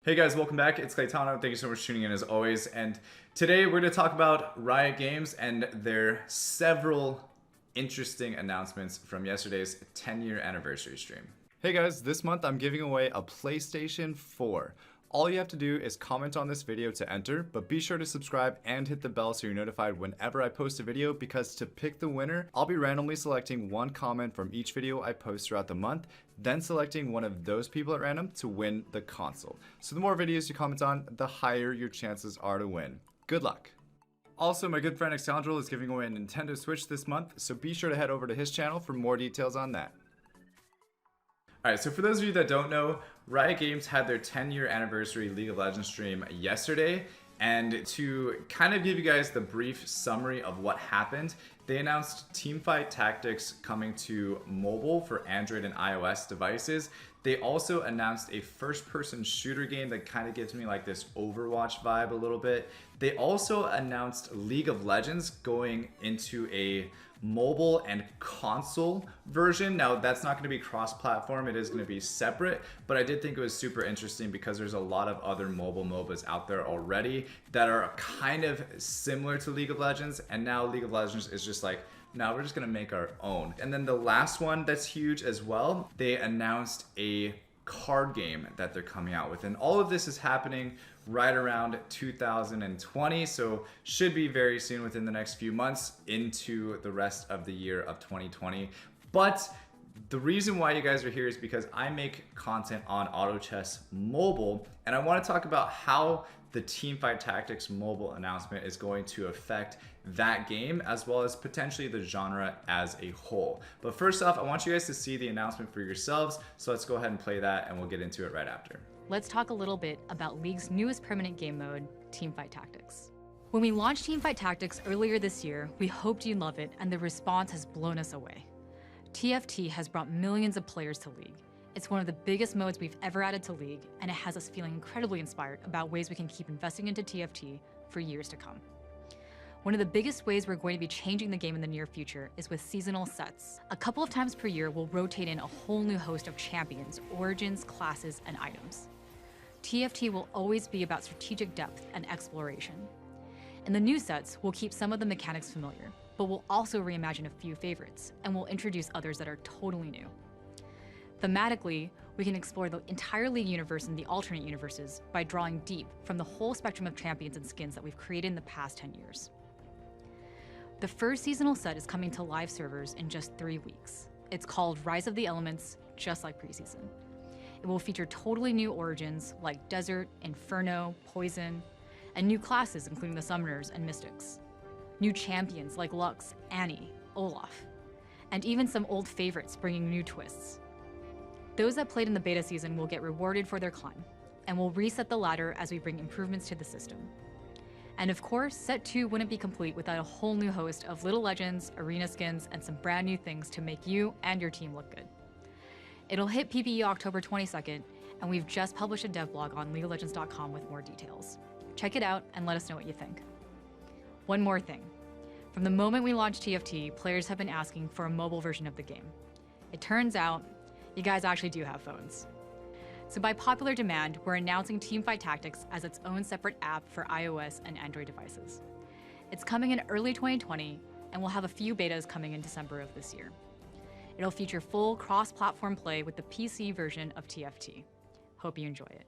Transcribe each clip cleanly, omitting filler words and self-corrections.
Hey guys, welcome back. It's Claytano. Thank you so much for tuning in as always. And today we're going to talk about Riot Games and their several interesting announcements from yesterday's 10-year anniversary stream. Hey guys, this month I'm giving away a PlayStation 4. All you have to do is comment on this video to enter, but be sure to subscribe and hit the bell so you're notified whenever I post a video, because to pick the winner, I'll be randomly selecting one comment from each video I post throughout the month, then selecting one of those people at random to win the console. So the more videos you comment on, the higher your chances are to win. Good luck. Also, my good friend Alexandro is giving away a Nintendo Switch this month, so be sure to head over to his channel for more details on that. Alright, so for those of you that don't know, Riot Games had their 10-year anniversary League of Legends stream yesterday, and to kind of give you guys the brief summary of what happened, they announced Teamfight Tactics coming to mobile for Android and iOS devices. They also announced a first-person shooter game that kind of gives me like this Overwatch vibe a little bit. They also announced League of Legends going into a mobile and console version. Now that's not going to be cross-platform, it is going to be separate, but I did think it was super interesting because there's a lot of other mobile MOBAs out there already that are kind of similar to League of Legends, and now League of Legends is just like, now we're just going to make our own. And then the last one that's huge as well, they announced a card game that they're coming out with, and all of this is happening right around 2020, so should be very soon, within the next few months into the rest of the year of 2020. But the reason why you guys are here is because I make content on Auto Chess Mobile, and I want to talk about how the Teamfight Tactics Mobile announcement is going to affect that game, as well as potentially the genre as a whole. But first off, I want you guys to see the announcement for yourselves, so let's go ahead and play that and we'll get into it right after. Let's talk a little bit about League's newest permanent game mode, Teamfight Tactics. When we launched Teamfight Tactics earlier this year, we hoped you'd love it, and the response has blown us away. TFT has brought millions of players to League. It's one of the biggest modes we've ever added to League, and it has us feeling incredibly inspired about ways we can keep investing into TFT for years to come. One of the biggest ways we're going to be changing the game in the near future is with seasonal sets. A couple of times per year, we'll rotate in a whole new host of champions, origins, classes, and items. TFT will always be about strategic depth and exploration. In the new sets, we'll keep some of the mechanics familiar, but we'll also reimagine a few favorites, and we'll introduce others that are totally new. Thematically, we can explore the entire League universe and the alternate universes by drawing deep from the whole spectrum of champions and skins that we've created in the past 10 years. The first seasonal set is coming to live servers in just 3 weeks. It's called Rise of the Elements, just like preseason. It will feature totally new origins like Desert, Inferno, Poison, and new classes including the Summoners and Mystics. New champions like Lux, Annie, Olaf, and even some old favorites bringing new twists. Those that played in the beta season will get rewarded for their climb, and we'll reset the ladder as we bring improvements to the system. And of course, Set 2 wouldn't be complete without a whole new host of little legends, arena skins, and some brand new things to make you and your team look good. It'll hit PPE October 22nd, and we've just published a dev blog on LeagueOfLegends.com with more details. Check it out and let us know what you think. One more thing. From the moment we launched TFT, players have been asking for a mobile version of the game. It turns out, you guys actually do have phones. So by popular demand, we're announcing Teamfight Tactics as its own separate app for iOS and Android devices. It's coming in early 2020, and we'll have a few betas coming in December of this year. It'll feature full cross-platform play with the PC version of TFT. Hope you enjoy it.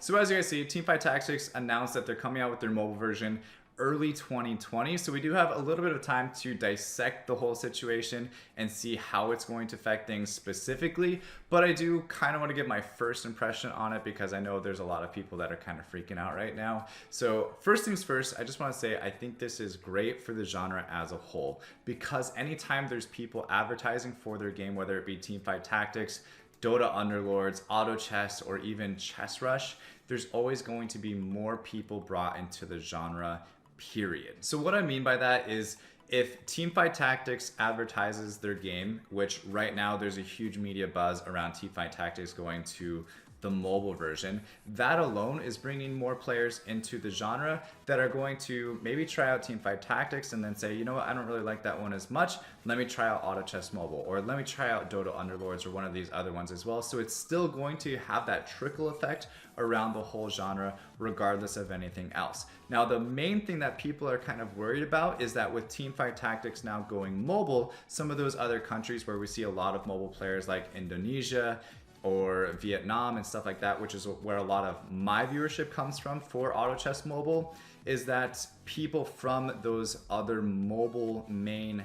So as you guys see, Teamfight Tactics announced that they're coming out with their mobile version early 2020, so we do have a little bit of time to dissect the whole situation and see how it's going to affect things specifically, but I do kind of want to give my first impression on it because I know there's a lot of people that are kind of freaking out right now. So first things first, I just want to say I think this is great for the genre as a whole, because anytime there's people advertising for their game, whether it be Teamfight Tactics, Dota Underlords, Auto Chess, or even Chess Rush, there's always going to be more people brought into the genre, period. So what I mean by that is, if Teamfight Tactics advertises their game, which right now there's a huge media buzz around Teamfight Tactics going to the mobile version, that alone is bringing more players into the genre that are going to maybe try out Teamfight Tactics and then say, you know what, I don't really like that one as much. Let me try out Auto Chess Mobile, or let me try out Dota Underlords or one of these other ones as well. So it's still going to have that trickle effect around the whole genre, regardless of anything else. Now, the main thing that people are kind of worried about is that with Teamfight Tactics now going mobile, some of those other countries where we see a lot of mobile players like Indonesia or Vietnam and stuff like that, which is where a lot of my viewership comes from for Auto Chess Mobile, is that people from those other mobile main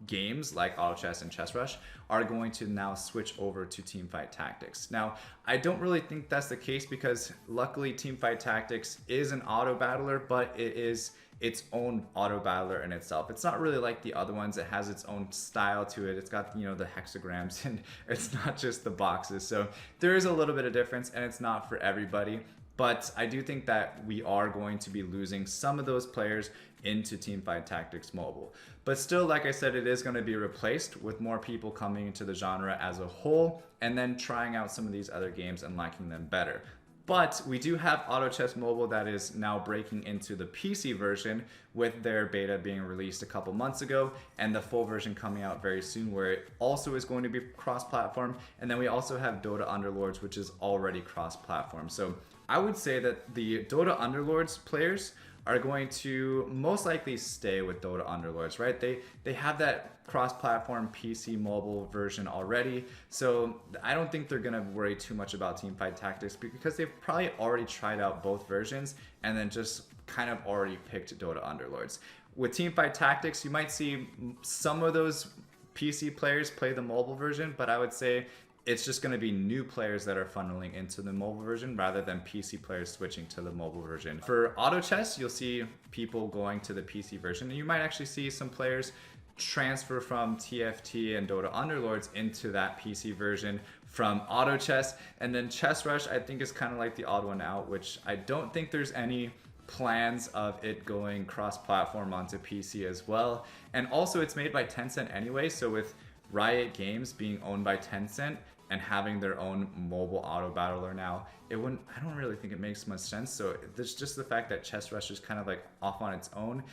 games like Auto Chess and Chess Rush are going to now switch over to Teamfight Tactics. Now, I don't really think that's the case because luckily Teamfight Tactics is an auto battler, but it is its own auto battler in itself. It's not really like the other ones. It has its own style to it. It's got, you know, the hexagrams and it's not just the boxes. So there is a little bit of difference and it's not for everybody. But I do think that we are going to be losing some of those players into Teamfight Tactics Mobile. But still, like I said, it is going to be replaced with more people coming into the genre as a whole and then trying out some of these other games and liking them better. But we do have Auto Chess Mobile that is now breaking into the PC version with their beta being released a couple months ago and the full version coming out very soon where it also is going to be cross-platform. And then we also have Dota Underlords, which is already cross-platform. So I would say that the Dota Underlords players are going to most likely stay with Dota Underlords, right? They have that cross-platform PC mobile version already, so I don't think they're gonna worry too much about Teamfight Tactics because they've probably already tried out both versions and then just kind of already picked Dota Underlords. With Teamfight Tactics, you might see some of those PC players play the mobile version, but I would say it's just going to be new players that are funneling into the mobile version rather than PC players switching to the mobile version. For Auto Chess, you'll see people going to the PC version, and you might actually see some players transfer from TFT and Dota Underlords into that PC version from Auto Chess. And then Chess Rush, I think, is kind of like the odd one out, which I don't think there's any plans of it going cross-platform onto PC as well. And also, it's made by Tencent anyway, so with Riot Games being owned by Tencent and having their own mobile auto battler now, I don't really think it makes much sense. So there's just the fact that Chess Rush is kind of like off on its own.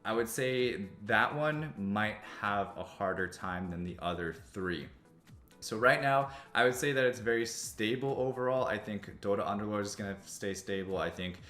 I would say that one might have a harder time than the other three. So right now, I would say that it's very stable overall. I think Dota Underlords is going to stay stable. I think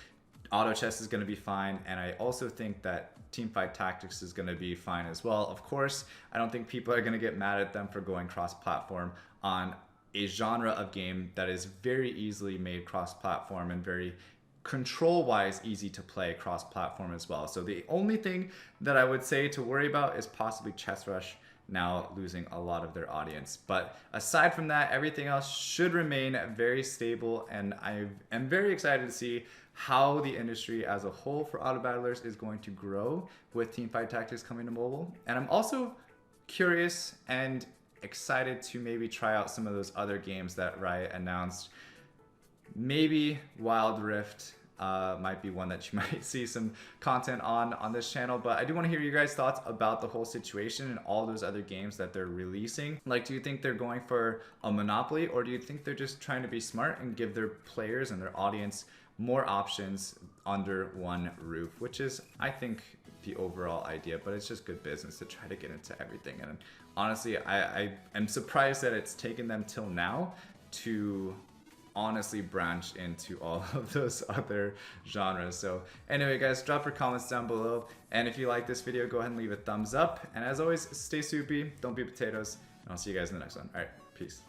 Auto Chess is going to be fine. And I also think that Teamfight Tactics is going to be fine as well. Of course, I don't think people are going to get mad at them for going cross-platform on a genre of game that is very easily made cross-platform and very control-wise easy to play cross-platform as well. So the only thing that I would say to worry about is possibly Chess Rush now losing a lot of their audience. But aside from that, everything else should remain very stable, and I am very excited to see how the industry as a whole for auto battlers is going to grow with Teamfight Tactics coming to mobile. And I'm also curious and excited to maybe try out some of those other games that Riot announced. Maybe Wild Rift might be one that you might see some content on this channel, but I do want to hear your guys' thoughts about the whole situation and all those other games that they're releasing. Like, do you think they're going for a monopoly, or do you think they're just trying to be smart and give their players and their audience more options under one roof, which is, I think, the overall idea, but it's just good business to try to get into everything. And honestly, I am surprised that it's taken them till now to honestly branch into all of those other genres. So anyway, guys, drop your comments down below. And if you like this video, go ahead and leave a thumbs up. And as always, stay soupy, don't be potatoes, and I'll see you guys in the next one. All right, peace.